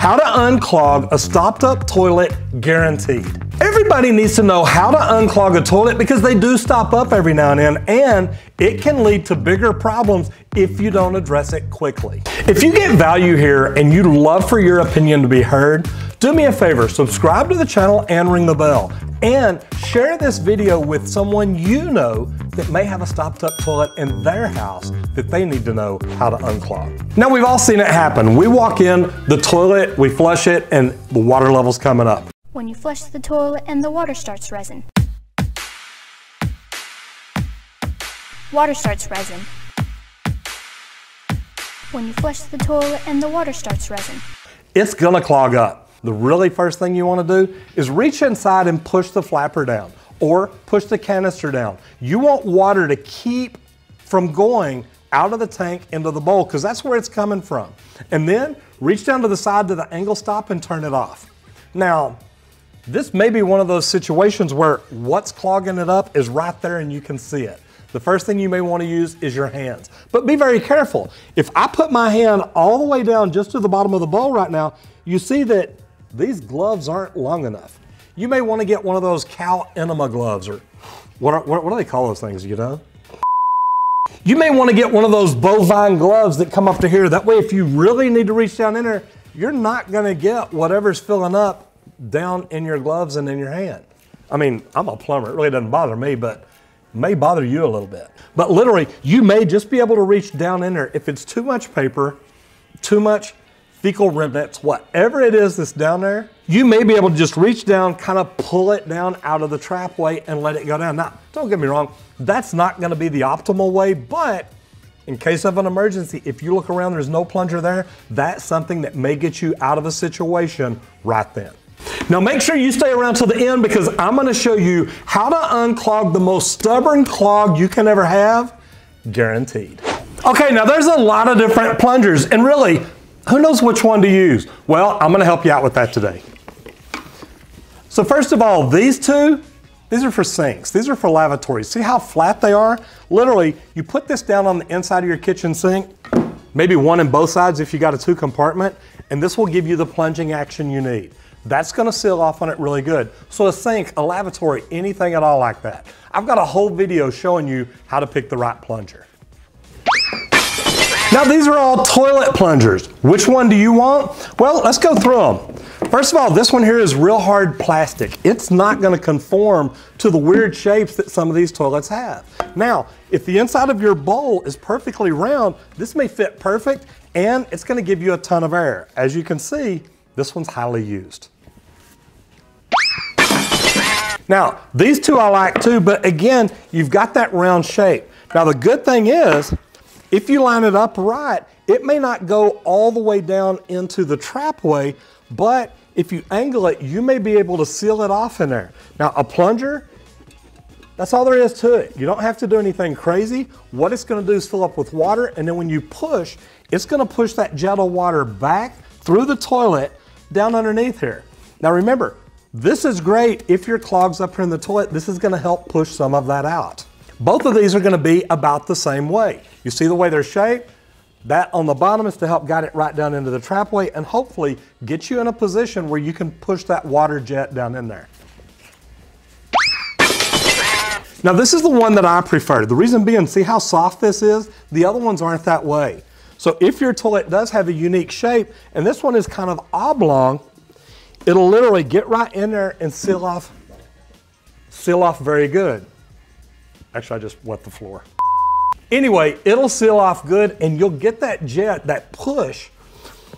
How to unclog a stopped up toilet guaranteed. Everybody needs to know how to unclog a toilet because they do stop up every now and then, and it can lead to bigger problems if you don't address it quickly. If you get value here and you'd love for your opinion to be heard, do me a favor, subscribe to the channel and ring the bell. And share this video with someone you know that may have a stopped up toilet in their house that they need to know how to unclog. Now, we've all seen it happen. We walk in the toilet, we flush it, and the water level's coming up. When you flush the toilet and the water starts rising. Water starts rising. When you flush the toilet and the water starts rising. It's gonna clog up. The really first thing you wanna do is reach inside and push the flapper down or push the canister down. You want water to keep from going out of the tank into the bowl because that's where it's coming from. And then reach down to the side to the angle stop and turn it off. Now, this may be one of those situations where what's clogging it up is right there and you can see it. The first thing you may want to use is your hands. But be very careful. If I put my hand all the way down just to the bottom of the bowl right now, you see that these gloves aren't long enough. You may want to get one of those cow enema gloves, or what do they call those things, you know? You may want to get one of those bovine gloves that come up to here. That way, if you really need to reach down in there, you're not going to get whatever's filling up down in your gloves and in your hand. I mean, I'm a plumber. It really doesn't bother me, but it may bother you a little bit. But literally, you may just be able to reach down in there. If it's too much paper, too much fecal remnants, whatever it is that's down there, you may be able to just reach down, kind of pull it down out of the trapway and let it go down. Now, don't get me wrong, that's not gonna be the optimal way, but in case of an emergency, if you look around, there's no plunger there, that's something that may get you out of a situation right then. Now make sure you stay around till the end because I'm gonna show you how to unclog the most stubborn clog you can ever have, guaranteed. Okay, now there's a lot of different plungers, and really, who knows which one to use? Well, I'm gonna help you out with that today. So first of all, these two, these are for sinks. These are for lavatories. See how flat they are? Literally, you put this down on the inside of your kitchen sink, maybe one in both sides if you got a 2-compartment, and this will give you the plunging action you need. That's gonna seal off on it really good. So a sink, a lavatory, anything at all like that. I've got a whole video showing you how to pick the right plunger. Now these are all toilet plungers. Which one do you want? Well, let's go through them. First of all, this one here is real hard plastic. It's not gonna conform to the weird shapes that some of these toilets have. Now, if the inside of your bowl is perfectly round, this may fit perfect and it's gonna give you a ton of air. As you can see, this one's highly used. Now, these two I like too, but again, you've got that round shape. Now the good thing is, if you line it up right, it may not go all the way down into the trapway, but if you angle it, you may be able to seal it off in there. Now a plunger, that's all there is to it. You don't have to do anything crazy. What it's gonna do is fill up with water, and then when you push, it's gonna push that jet of water back through the toilet down underneath here. Now remember, this is great if your clog's up here in the toilet. This is gonna help push some of that out. Both of these are gonna be about the same way. You see the way they're shaped? That on the bottom is to help guide it right down into the trapway and hopefully get you in a position where you can push that water jet down in there. Now this is the one that I prefer. The reason being, see how soft this is? The other ones aren't that way. So if your toilet does have a unique shape, and this one is kind of oblong, it'll literally get right in there and seal off very good. Actually, I just wet the floor. Anyway, it'll seal off good and you'll get that jet, that push.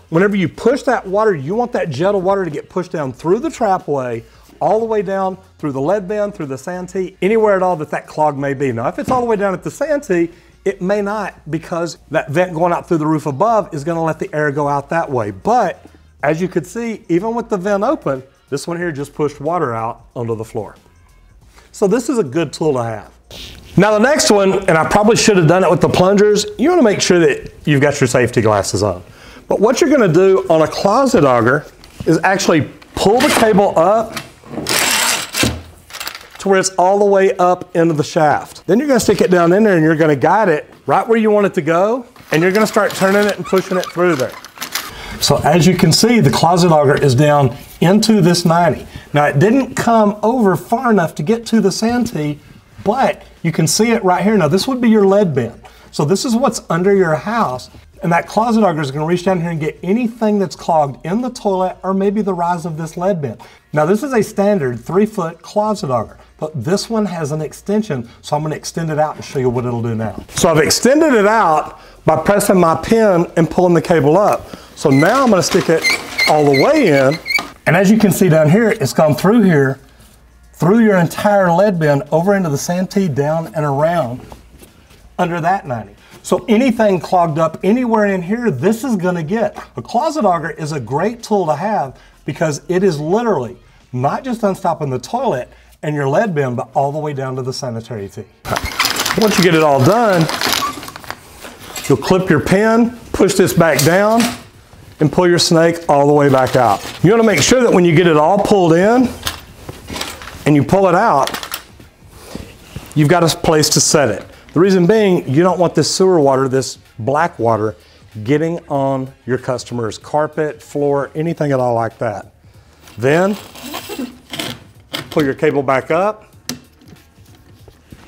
Whenever you push that water, you want that jet of water to get pushed down through the trapway, all the way down through the lead bin, through the santee, anywhere at all that clog may be. Now, if it's all the way down at the santee, it may not, because that vent going out through the roof above is gonna let the air go out that way. But as you could see, even with the vent open, this one here just pushed water out onto the floor. So this is a good tool to have. Now the next one, and I probably should have done it with the plungers, you want to make sure that you've got your safety glasses on. But what you're going to do on a closet auger is actually pull the cable up to where it's all the way up into the shaft. Then you're going to stick it down in there and you're going to guide it right where you want it to go, and you're going to start turning it and pushing it through there. So as you can see, the closet auger is down into this 90. Now it didn't come over far enough to get to the Santee, but you can see it right here. Now this would be your lead bin. So this is what's under your house, and that closet auger is going to reach down here and get anything that's clogged in the toilet or maybe the rise of this lead bin. Now this is a standard 3-foot closet auger, but this one has an extension, so I'm going to extend it out and show you what it'll do now. So I've extended it out by pressing my pin and pulling the cable up. So now I'm going to stick it all the way in, and as you can see down here, it's gone through here, through your entire lead bin, over into the Santee, down and around under that 90. So anything clogged up anywhere in here, this is going to get. A closet auger is a great tool to have because it is literally not just unstopping the toilet and your lead bin, but all the way down to the sanitary tee. Once you get it all done, you'll clip your pin, push this back down, and pull your snake all the way back out. You want to make sure that when you get it all pulled in and you pull it out, you've got a place to set it. The reason being, you don't want this sewer water, this black water, getting on your customer's carpet, floor, anything at all like that. Then, pull your cable back up,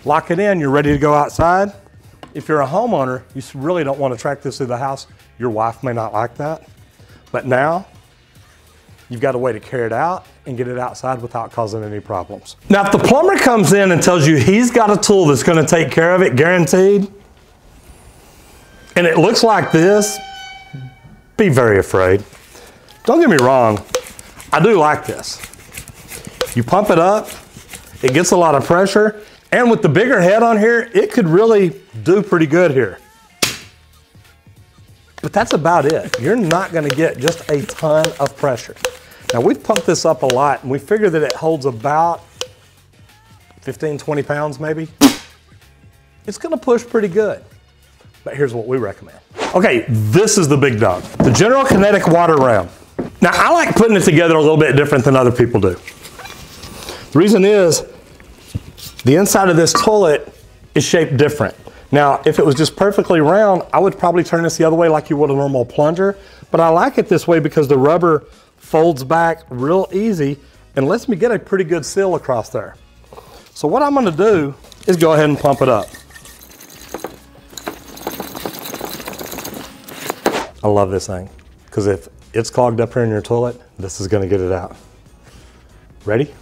lock it in, you're ready to go outside. If you're a homeowner, you really don't want to track this through the house. Your wife may not like that. But now, you've got a way to carry it out and get it outside without causing any problems. Now, if the plumber comes in and tells you he's got a tool that's going to take care of it, guaranteed, and it looks like this, be very afraid. Don't get me wrong, I do like this. You pump it up, it gets a lot of pressure, and with the bigger head on here, it could really do pretty good here. But that's about it. You're not going to get just a ton of pressure. Now we've pumped this up a lot and we figure that it holds about 15, 20 pounds maybe. It's going to push pretty good. But here's what we recommend. Okay, this is the big dog, the General Kinetic Water Ram. Now I like putting it together a little bit different than other people do. The reason is the inside of this toilet is shaped different. Now, if it was just perfectly round, I would probably turn this the other way like you would a normal plunger, but I like it this way because the rubber folds back real easy and lets me get a pretty good seal across there. So what I'm gonna do is go ahead and pump it up. I love this thing, because if it's clogged up here in your toilet, this is gonna get it out. Ready?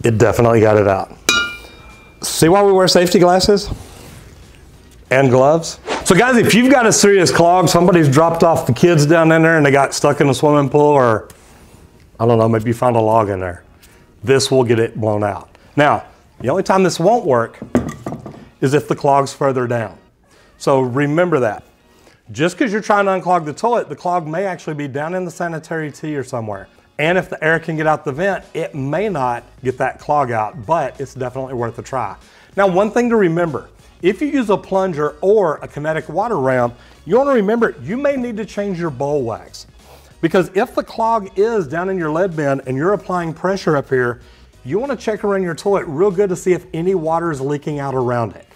It definitely got it out. See why we wear safety glasses and gloves? So guys, if you've got a serious clog, somebody's dropped off the kids down in there and they got stuck in the swimming pool, or I don't know, maybe you found a log in there, this will get it blown out. Now, the only time this won't work is if the clog's further down. So remember that. Just because you're trying to unclog the toilet, the clog may actually be down in the sanitary tee or somewhere. And if the air can get out the vent, it may not get that clog out, but it's definitely worth a try. Now, one thing to remember, if you use a plunger or a kinetic water ram, you want to remember you may need to change your bowl wax. Because if the clog is down in your lead bin and you're applying pressure up here, you want to check around your toilet real good to see if any water is leaking out around it.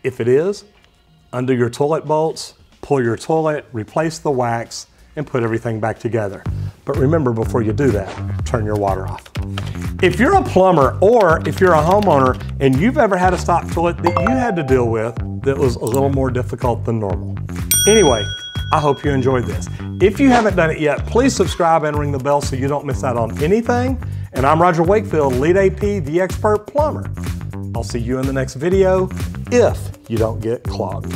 If it is, undo your toilet bolts, pull your toilet, replace the wax, and put everything back together. But remember, before you do that, turn your water off. If you're a plumber or if you're a homeowner and you've ever had a stock toilet that you had to deal with that was a little more difficult than normal. Anyway, I hope you enjoyed this. If you haven't done it yet, please subscribe and ring the bell so you don't miss out on anything. And I'm Roger Wakefield, Lead AP, the Expert Plumber. I'll see you in the next video if you don't get clogged.